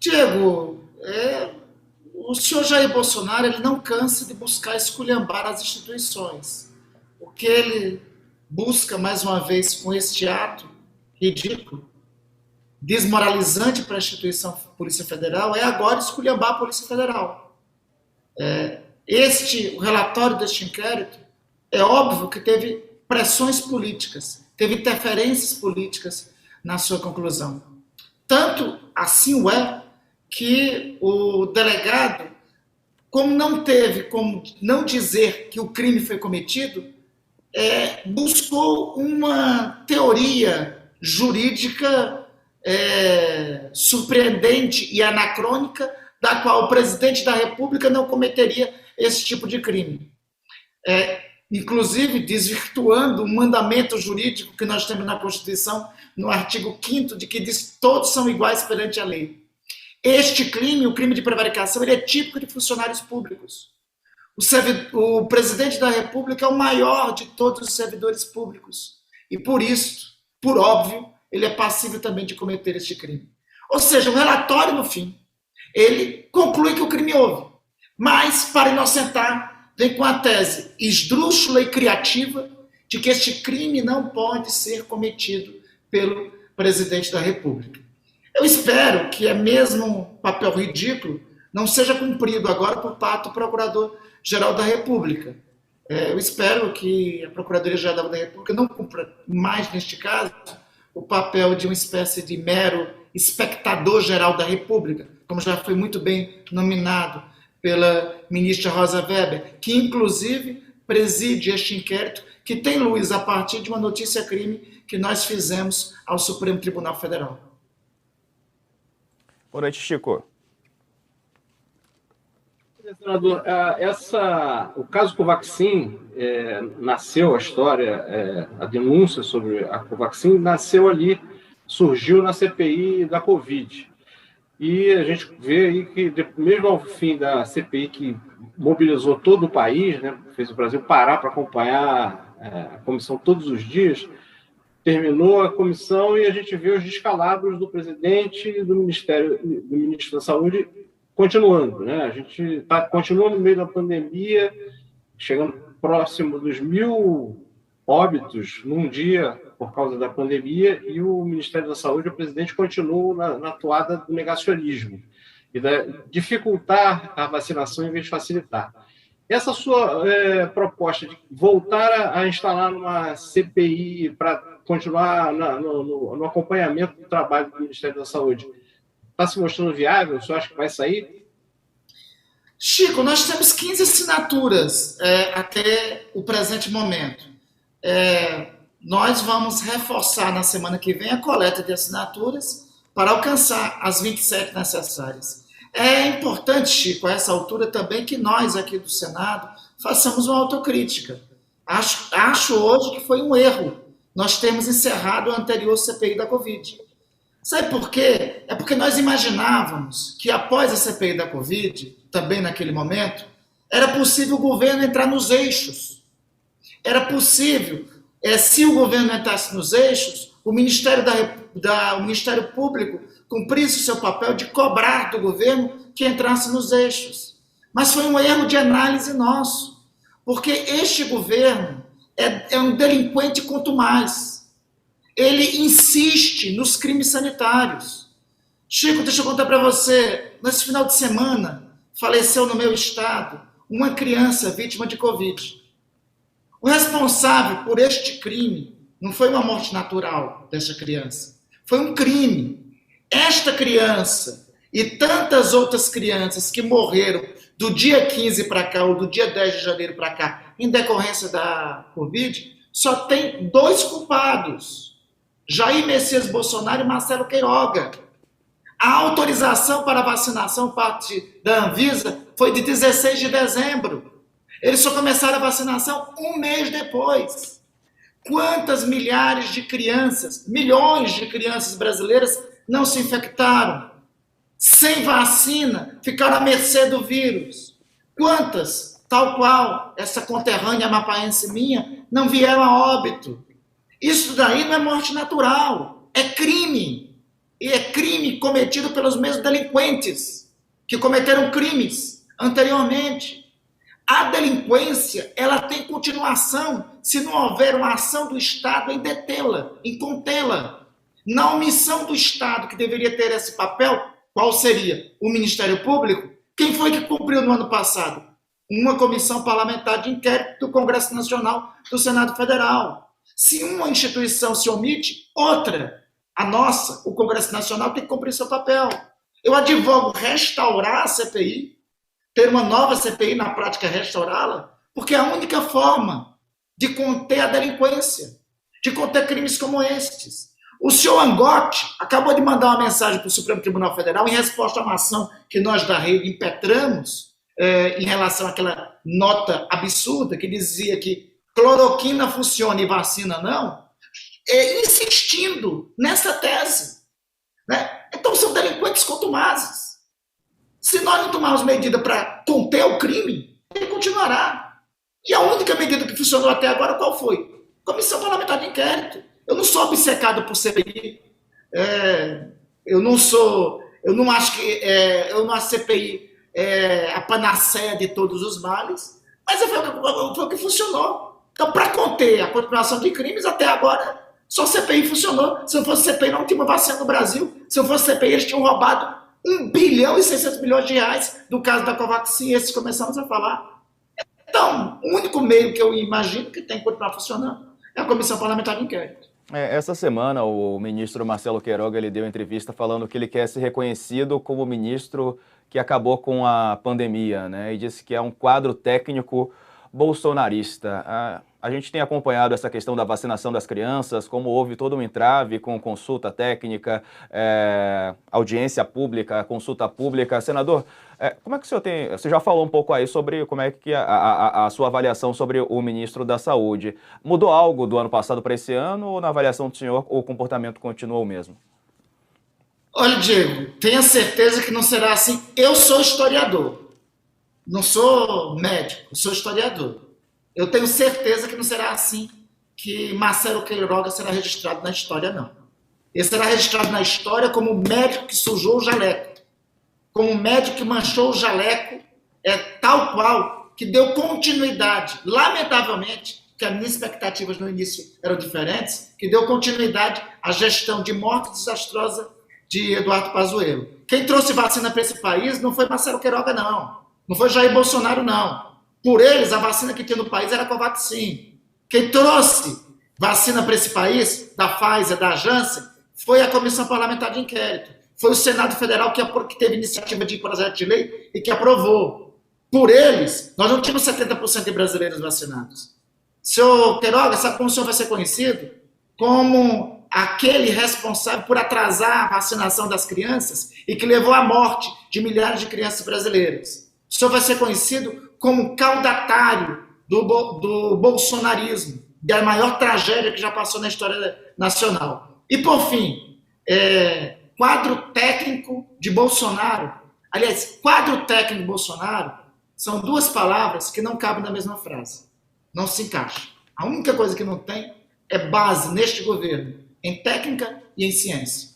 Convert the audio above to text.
Diego, o senhor Jair Bolsonaro ele não cansa de buscar esculhambar as instituições. O que ele busca, mais uma vez, com este ato ridículo, desmoralizante para a instituição Polícia Federal, é agora esculhambar a Polícia Federal. O relatório deste inquérito, é óbvio que teve pressões políticas, teve interferências políticas na sua conclusão. Tanto assim o é que o delegado, como não teve como não dizer que o crime foi cometido, buscou uma teoria jurídica surpreendente e anacrônica, da qual o presidente da República não cometeria esse tipo de crime. Inclusive desvirtuando o mandamento jurídico que nós temos na Constituição, no artigo 5º, de que diz que todos são iguais perante a lei. Este crime, o crime de prevaricação, ele é típico de funcionários públicos. O presidente da República é o maior de todos os servidores públicos. E por isso, por óbvio, ele é passível também de cometer este crime. Ou seja, o relatório, no fim, ele conclui que o crime houve. Mas, para inocentar, vem com a tese esdrúxula e criativa de que este crime não pode ser cometido pelo presidente da República. Eu espero que é mesmo um papel ridículo não seja cumprido agora por parte do Procurador-Geral da República. Eu espero que a Procuradoria-Geral da República não cumpra mais, neste caso, o papel de uma espécie de mero espectador-geral da República, como já foi muito bem nominado pela ministra Rosa Weber, que inclusive preside este inquérito, que tem luz a partir de uma notícia-crime que nós fizemos ao Supremo Tribunal Federal. Boa noite, Chico. Senador, o caso Covaxin, nasceu a história, a denúncia sobre a Covaxin nasceu ali, surgiu na CPI da Covid. E a gente vê aí que, mesmo ao fim da CPI, que mobilizou todo o país, né, fez o Brasil parar para acompanhar a comissão todos os dias, terminou a comissão e a gente vê os descalabros do presidente e do ministro da Saúde continuando, né? A gente continua no meio da pandemia, chegando próximo dos 1.000 óbitos num dia por causa da pandemia, e o Ministério da Saúde, o presidente, continuou na toada do negacionismo e dificultar a vacinação em vez de facilitar. Essa sua proposta de voltar a instalar uma CPI para continuar no acompanhamento do trabalho do Ministério da Saúde, está se mostrando viável? O senhor acha que vai sair? Chico, nós temos 15 assinaturas até o presente momento. Nós vamos reforçar na semana que vem a coleta de assinaturas para alcançar as 27 necessárias. É importante, Chico, a essa altura também, que nós aqui do Senado façamos uma autocrítica. Acho hoje que foi um erro nós termos encerrado a anterior CPI da Covid. Sabe por quê? É porque nós imaginávamos que após a CPI da Covid, também naquele momento, era possível o governo entrar nos eixos. Era possível, se o governo entrasse nos eixos, o Ministério Público cumprisse o seu papel de cobrar do governo que entrasse nos eixos. Mas foi um erro de análise nosso, porque este governo é um delinquente quanto mais. Ele insiste nos crimes sanitários. Chico, deixa eu contar para você, nesse final de semana, faleceu no meu estado uma criança vítima de Covid. O responsável por este crime não foi uma morte natural desta criança, foi um crime. Esta criança e tantas outras crianças que morreram do dia 15 para cá, ou do dia 10 de janeiro para cá, em decorrência da Covid, só tem 2 culpados: Jair Messias Bolsonaro e Marcelo Queiroga. A autorização para a vacinação, parte da Anvisa, foi de 16 de dezembro. Eles só começaram a vacinação um mês depois. Quantas milhares de crianças, milhões de crianças brasileiras não se infectaram? Sem vacina, ficaram à mercê do vírus. Quantas, tal qual essa conterrânea amapaense minha, não vieram a óbito? Isso daí não é morte natural, é crime. E é crime cometido pelos mesmos delinquentes que cometeram crimes anteriormente. A delinquência, ela tem continuação se não houver uma ação do Estado em detê-la, em contê-la. Na omissão do Estado, que deveria ter esse papel, qual seria? O Ministério Público? Quem foi que cumpriu no ano passado? Uma comissão parlamentar de inquérito do Congresso Nacional, do Senado Federal. Se uma instituição se omite, outra, a nossa, o Congresso Nacional, tem que cumprir seu papel. Eu advogo restaurar a CPI, ter uma nova CPI, na prática restaurá-la, porque é a única forma de conter a delinquência, de conter crimes como estes. O senhor Angotti acabou de mandar uma mensagem para o Supremo Tribunal Federal em resposta a uma ação que nós da Rede impetramos em relação àquela nota absurda que dizia que cloroquina funciona e vacina não, insistindo nessa tese. Né? Então são delinquentes contumazes. Se nós não tomarmos medida para conter o crime, ele continuará. E a única medida que funcionou até agora qual foi? Comissão Parlamentar de Inquérito. Eu não sou obcecado por CPI. Eu não acho que a CPI é a panaceia de todos os males, mas foi o que funcionou. Então, para conter a continuação de crimes, até agora, só CPI funcionou. Se não fosse CPI, não tinha uma vacina no Brasil. Se não fosse CPI, eles tinham roubado 1 bilhão e 600 milhões de reais do caso da Covaxin, e esses começamos a falar. Então, o único meio que eu imagino que tem que continuar funcionando é a Comissão Parlamentar de Inquérito. Essa semana, o ministro Marcelo Queiroga ele deu entrevista falando que ele quer ser reconhecido como ministro que acabou com a pandemia, né? E disse que é um quadro técnico bolsonarista. A gente tem acompanhado essa questão da vacinação das crianças, como houve todo um entrave com consulta técnica, audiência pública, consulta pública. Senador, como é que o senhor tem... Você já falou um pouco aí sobre como é que a sua avaliação sobre o ministro da Saúde. Mudou algo do ano passado para esse ano ou na avaliação do senhor o comportamento continuou o mesmo? Olha, Diego, tenha certeza que não será assim. Eu sou historiador, não sou médico, sou historiador. Eu tenho certeza que não será assim que Marcelo Queiroga será registrado na história, não. Ele será registrado na história como o médico que sujou o jaleco, como o médico que manchou o jaleco, tal qual, que deu continuidade, lamentavelmente, que as minhas expectativas no início eram diferentes, que deu continuidade à gestão de morte desastrosa de Eduardo Pazuello. Quem trouxe vacina para esse país não foi Marcelo Queiroga, não. Não foi Jair Bolsonaro, não. Por eles, a vacina que tinha no país era a Covaxin. Quem trouxe vacina para esse país, da Pfizer, da Janssen, foi a Comissão Parlamentar de Inquérito. Foi o Senado Federal que teve iniciativa de projeto de lei e que aprovou. Por eles, nós não tínhamos 70% de brasileiros vacinados. Senhor Queiroga, sabe como o senhor vai ser conhecido? Como aquele responsável por atrasar a vacinação das crianças e que levou à morte de milhares de crianças brasileiras. O senhor vai ser conhecido como caudatário do bolsonarismo, da maior tragédia que já passou na história nacional. E, por fim, quadro técnico de Bolsonaro. Aliás, quadro técnico de Bolsonaro são duas palavras que não cabem na mesma frase. Não se encaixam. A única coisa que não tem é base neste governo em técnica e em ciência.